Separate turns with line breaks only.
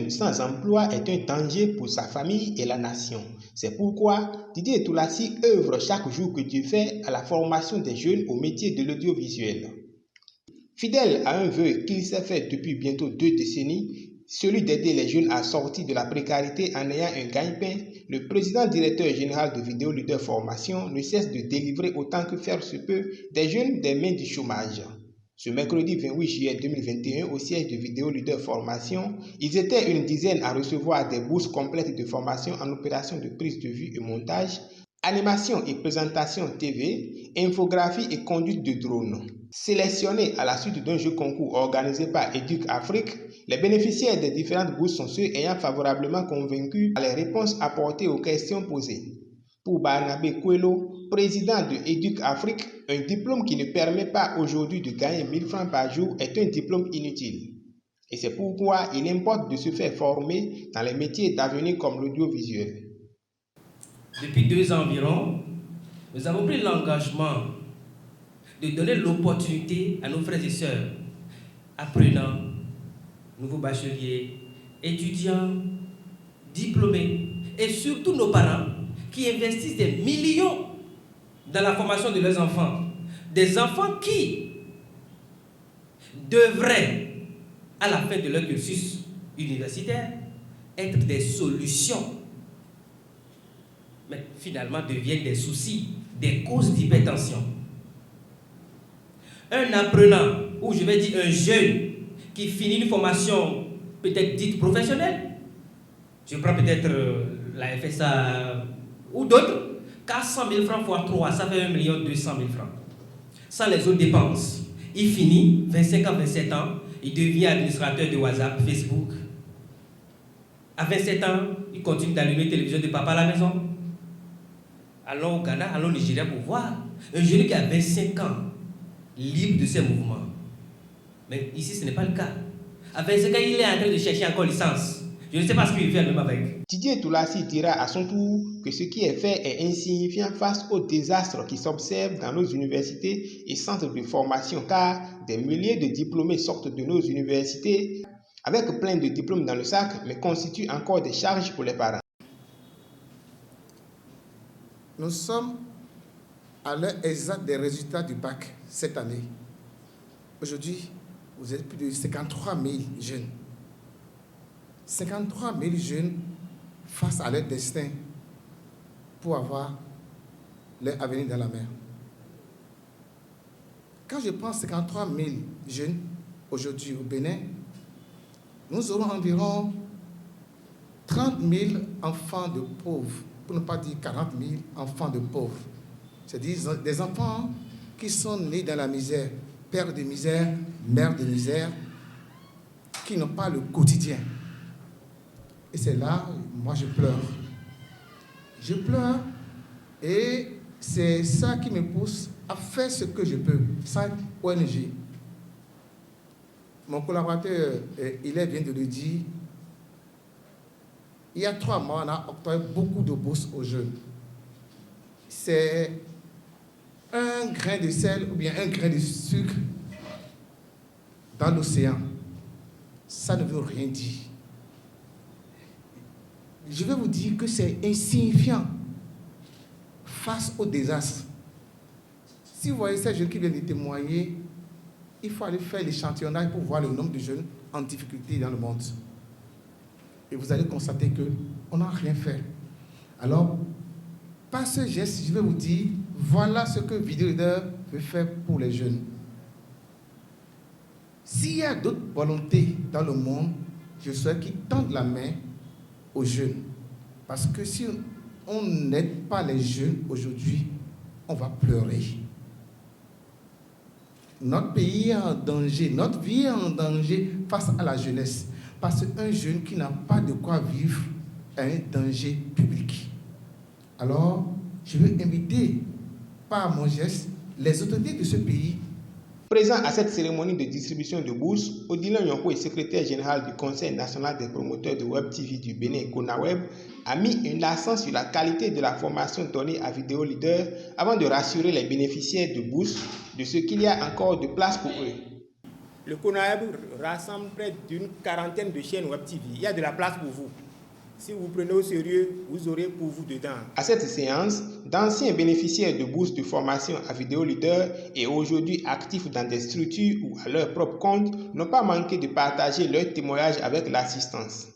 jeune sans emploi est un danger pour sa famille et la nation. C'est pourquoi Didier Toulassi œuvre chaque jour que Dieu fait à la formation des jeunes au métier de l'audiovisuel. Fidèle à un vœu qu'il s'est fait depuis bientôt 2 décennies, celui d'aider les jeunes à sortir de la précarité en ayant un gagne-pain, le président directeur général de Vidéo Leader Formation ne cesse de délivrer autant que faire se peut des jeunes des mains du chômage. Ce mercredi 28 juillet 2021, au siège de Vidéo Leader Formation, ils étaient une dizaine à recevoir des bourses complètes de formation en opération de prise de vue et montage, animation et présentation TV, infographie et conduite de drone. Sélectionnés à la suite d'un jeu concours organisé par Éduc Afrique, les bénéficiaires des différentes bourses sont ceux ayant favorablement convaincu par les réponses apportées aux questions posées. Pour Barnabé Coelho, président de Éduc Afrique, un diplôme qui ne permet pas aujourd'hui de gagner 1000 francs par jour est un diplôme inutile. Et c'est pourquoi il importe de se faire former dans les métiers d'avenir comme l'audiovisuel.
Depuis 2 ans environ, nous avons pris l'engagement de donner l'opportunité à nos frères et sœurs, apprenants, nouveaux bacheliers, étudiants, diplômés et surtout nos parents qui investissent des millions dans la formation de leurs enfants. Des enfants qui devraient, à la fin de leur cursus universitaire, être des solutions, mais finalement deviennent des soucis, des causes d'hypertension. Un apprenant, ou je vais dire un jeune, qui finit une formation peut-être dite professionnelle, je prends peut-être la FSA ou d'autres, 400 000 francs fois 3, ça fait 1 200 000 francs. Sans les autres dépenses, il finit, 25 ans, 27 ans, il devient administrateur de WhatsApp, Facebook. À 27 ans, il continue d'allumer la télévision de papa à la maison. Allons au Ghana, allons au Nigeria pour voir. Un jeune qui a 25 ans, libre de ses mouvements. Mais ici, ce n'est pas le cas. À 25 ans, il est en train de chercher encore licence. Je ne sais pas ce qu'il fait même avec.
Didier Toulassi dira à son tour que ce qui est fait est insignifiant face aux désastres qui s'observent dans nos universités et centres de formation, car des milliers de diplômés sortent de nos universités avec plein de diplômes dans le sac, mais constituent encore des charges pour les parents.
Nous sommes à l'heure exacte des résultats du bac cette année. Aujourd'hui, vous êtes plus de 53 000 jeunes. 53 000 jeunes face à leur destin pour avoir leur avenir dans la mer. Quand je pense 53 000 jeunes aujourd'hui au Bénin, nous aurons environ 30 000 enfants de pauvres, pour ne pas dire 40 000 enfants de pauvres. C'est-à-dire des enfants qui sont nés dans la misère, père de misère, mère de misère, qui n'ont pas le quotidien. Et c'est là, moi je pleure. Je pleure et c'est ça qui me pousse à faire ce que je peux, sans ONG. Mon collaborateur, il vient de le dire, il y a 3 mois, on a octroyé beaucoup de bourses aux jeunes. C'est un grain de sel ou bien un grain de sucre dans l'océan. Ça ne veut rien dire. Je vais vous dire que c'est insignifiant face au désastre. Si vous voyez ces jeunes qui viennent de témoigner, il faut aller faire l'échantillonnage pour voir le nombre de jeunes en difficulté dans le monde. Et vous allez constater qu'on n'a rien fait. Alors, par ce geste, je vais vous dire, voilà ce que Vidéo Leader veut faire pour les jeunes. S'il y a d'autres volontés dans le monde, je souhaite qu'ils tendent la main aux jeunes. Parce que si on n'aide pas les jeunes aujourd'hui, on va pleurer. Notre pays est en danger, notre vie est en danger face à la jeunesse. Parce qu'un jeune qui n'a pas de quoi vivre est un danger public. Alors, je veux inviter, par mon geste, les autorités de ce pays.
Présent à cette cérémonie de distribution de bourses, Odilon Yonko, secrétaire général du Conseil national des promoteurs de Web TV du Bénin, CONAWeb, a mis un accent sur la qualité de la formation donnée à Vidéo Leader avant de rassurer les bénéficiaires de bourses de ce qu'il y a encore de place pour eux. Le CONAEB rassemble près d'une quarantaine de chaînes Web TV. Il y a de la place pour vous. Si vous prenez au sérieux, vous aurez pour vous dedans. À cette séance, d'anciens bénéficiaires de bourses de formation à vidéo leader et aujourd'hui actifs dans des structures ou à leur propre compte n'ont pas manqué de partager leur témoignage avec l'assistance.